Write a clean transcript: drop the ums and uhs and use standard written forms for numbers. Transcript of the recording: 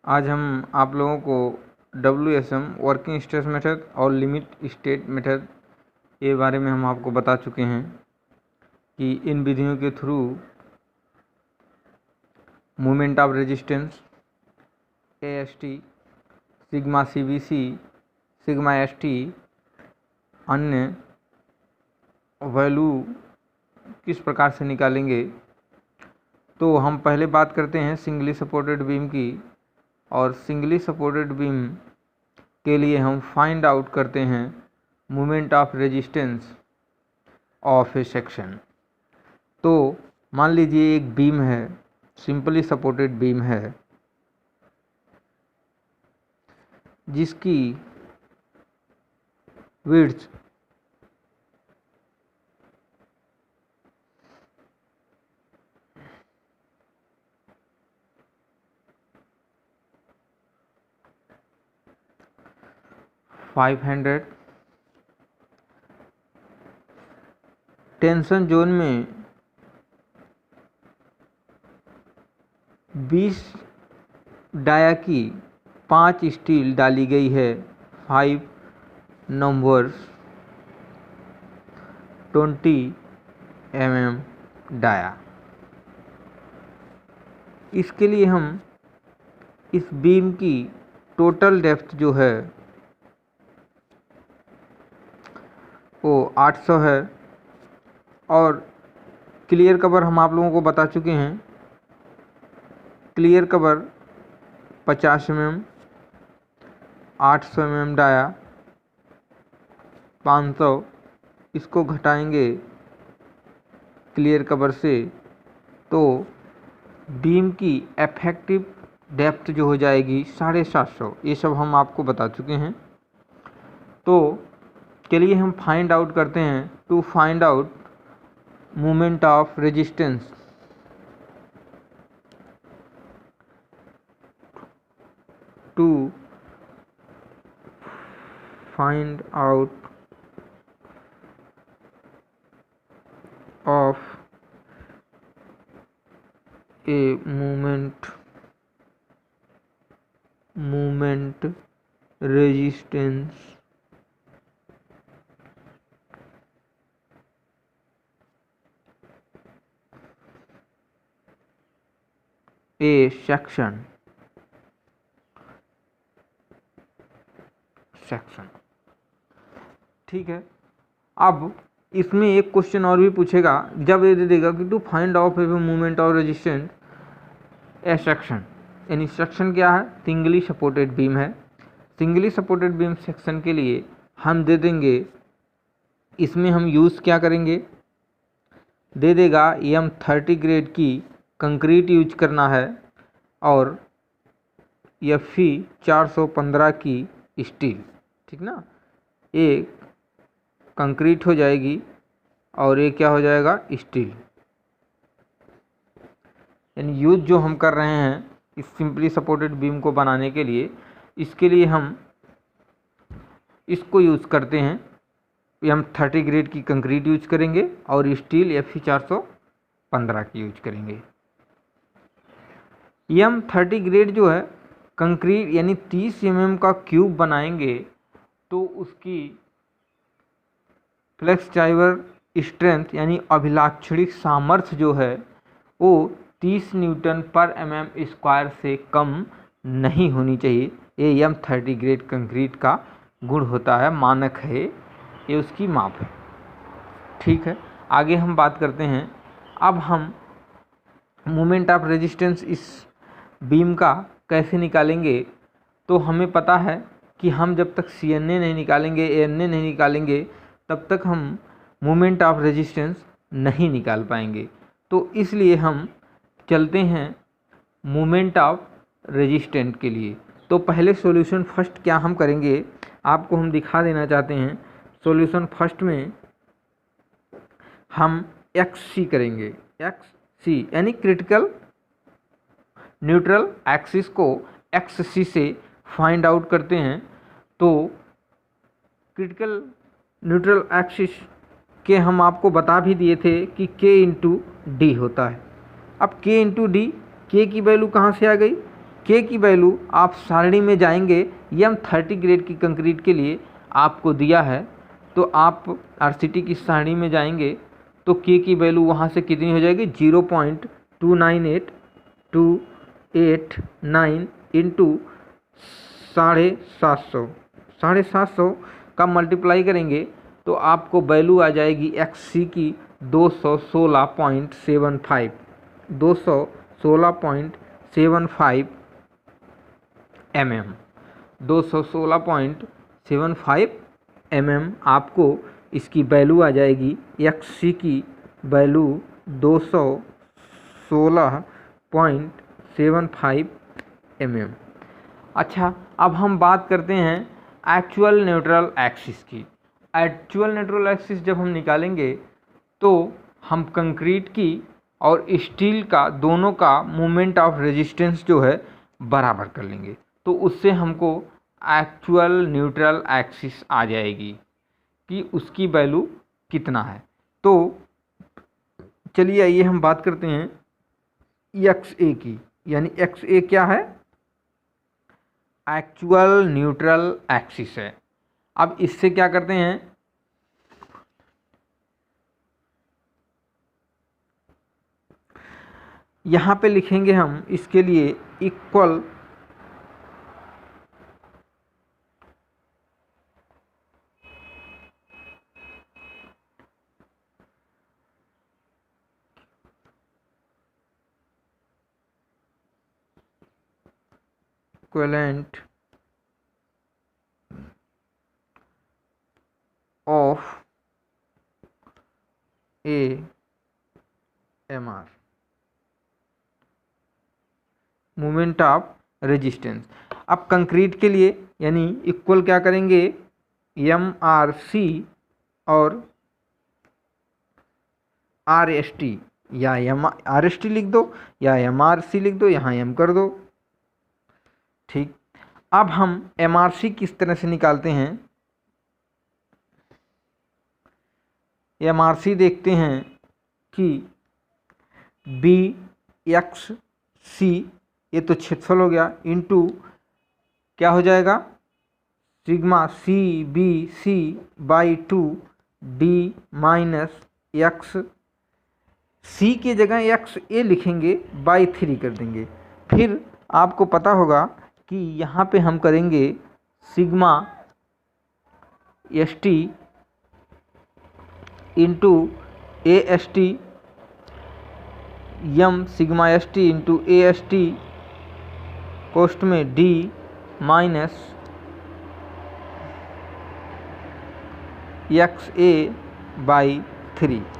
आज हम आप लोगों को WSM वर्किंग स्ट्रेस मेथड और लिमिट स्टेट मेथड के बारे में हम आपको बता चुके हैं कि इन विधियों के through moment of resistance AST, sigma CBC, sigma ST अन्य वैल्यू किस प्रकार से निकालेंगे। तो हम पहले बात करते हैं सिंगली सपोर्टेड बीम की, और सिंगली सपोर्टेड बीम के लिए हम फाइंड आउट करते हैं moment of resistance of A section. तो मान लीजिए एक बीम है, सिंपली सपोर्टेड बीम है, जिसकी विड्थ 500, टेंशन जोन में 20 डाया की 5 स्टील डाली गई है, 5 नंबर्स 20 mm डाया। इसके लिए हम इस बीम की टोटल डेप्थ जो है वो 800 है, और क्लियर कवर हम आप लोगों को बता चुके हैं। Clear cover 50 mm, 800 mm dia, 500, इसको घटाएंगे क्लियर कवर से तो बीम की इफेक्टिव डेप्थ जो हो जाएगी 750। ये सब हम आपको बता चुके हैं। तो चलिए हम फाइंड आउट करते हैं। To find out moment of resistance, to find out of a moment resistance a section. ठीक है। अब इसमें एक क्वेश्चन और भी पूछेगा, जब ये दे देगा कि to find out a moment of resistance a section. यानी सेक्शन क्या है? सिंगली सपोर्टेड बीम है। सिंगली सपोर्टेड बीम सेक्शन के लिए हम दे देंगे, इसमें हम यूज़ क्या करेंगे, दे देगा M30 ग्रेड की कंक्रीट यूज करना है और Fe 415 की स्टील। ठीक ना, एक कंक्रीट हो जाएगी और ये क्या हो जाएगा, स्टील। यानी यूज जो हम कर रहे हैं इस सिंपली सपोर्टेड बीम को बनाने के लिए, इसके लिए हम इसको यूज़ करते हैं। M30 ग्रेड की कंक्रीट यूज करेंगे और स्टील Fe 415 की यूज करेंगे। M30 ग्रेड जो है कंक्रीट यानी 30 mm का क्यूब बनाएंगे तो उसकी फ्लेक्सिबल स्ट्रेंथ यानी अभिलाक्षणिक सामर्थ्य जो है वो 30 न्यूटन पर mm² से कम नहीं होनी चाहिए। ये M30 ग्रेड कंक्रीट का गुण होता है, मानक है, ये उसकी माप है। ठीक है, आगे हम बात करते हैं। अब हम मोमेंट ऑफ रेजिस्टेंस इस बीम का कैसे निकालेंगे। तो हमें पता है कि हम जब तक CNA नहीं निकालेंगे, ANA नहीं निकालेंगे, तब तक हम मोमेंट ऑफ रेजिस्टेंस नहीं निकाल पाएंगे। तो इसलिए हम चलते हैं मोमेंट ऑफ रेजिस्टेंट के लिए। तो पहले सॉल्यूशन फर्स्ट क्या हम करेंगे, आपको हम दिखा देना चाहते हैं। सॉल्यूशन फर्स्ट में हम XC करेंगे। XC यानी क्रिटिकल न्यूट्रल एक्सिस को XC से फाइंड आउट करते हैं। तो क्रिटिकल न्यूट्रल एक्सिस के हम आपको बता भी दिए थे कि K × D होता है। अब K × D, K की वैल्यू कहाँ से आ गई, के की वैल्यू आप सारणी में जाएंगे, M30 ग्रेड की कंक्रीट के लिए आपको दिया है, तो आप RCT की सारणी में जाएंगे तो के की वैल्यू वहाँ से कितनी हो जाएगी, 0.298289 इंटू 750 का मल्टीप्लाई करेंगे तो आपको वैल्यू आ जाएगी XC की 216.75 mm 216.75 mm आपको इसकी वैल्यू आ जाएगी। XC की वैल्यू 216.75 mm। अच्छा, अब हम बात करते हैं एक्चुअल न्यूट्रल एक्सिस की। एक्चुअल न्यूट्रल एक्सिस जब हम निकालेंगे तो हम कंक्रीट की और स्टील का दोनों का मोमेंट ऑफ रेजिस्टेंस जो है बराबर कर लेंगे, तो उससे हमको एक्चुअल न्यूट्रल एक्सिस आ जाएगी कि उसकी वैल्यू कितना है। तो चलिए आइए हम बात करते हैं XA की, यानी XA क्या है, एक्चुअल न्यूट्रल एक्सिस है। अब इससे क्या करते हैं, यहाँ पे लिखेंगे हम इसके लिए equal equivalent of AMR moment of resistance. अब कंक्रीट के लिए यानी इक्वल क्या करेंगे, MRC और RST, या RST लिख दो या MRC लिख दो, यहाँ M कर दो। ठीक, अब हम MRC किस तरह से निकालते हैं, MRC देखते हैं कि BXC ये तो क्षेत्रफल हो गया, इंटू क्या हो जाएगा, sigma CBC by 2 D minus x, C की जगह XA लिखेंगे, बाई 3 कर देंगे। फिर आपको पता होगा कि यहाँ पे हम करेंगे sigma ST into AST, M sigma ST into AST कोष्ठ में D माइनस XA बाई 3।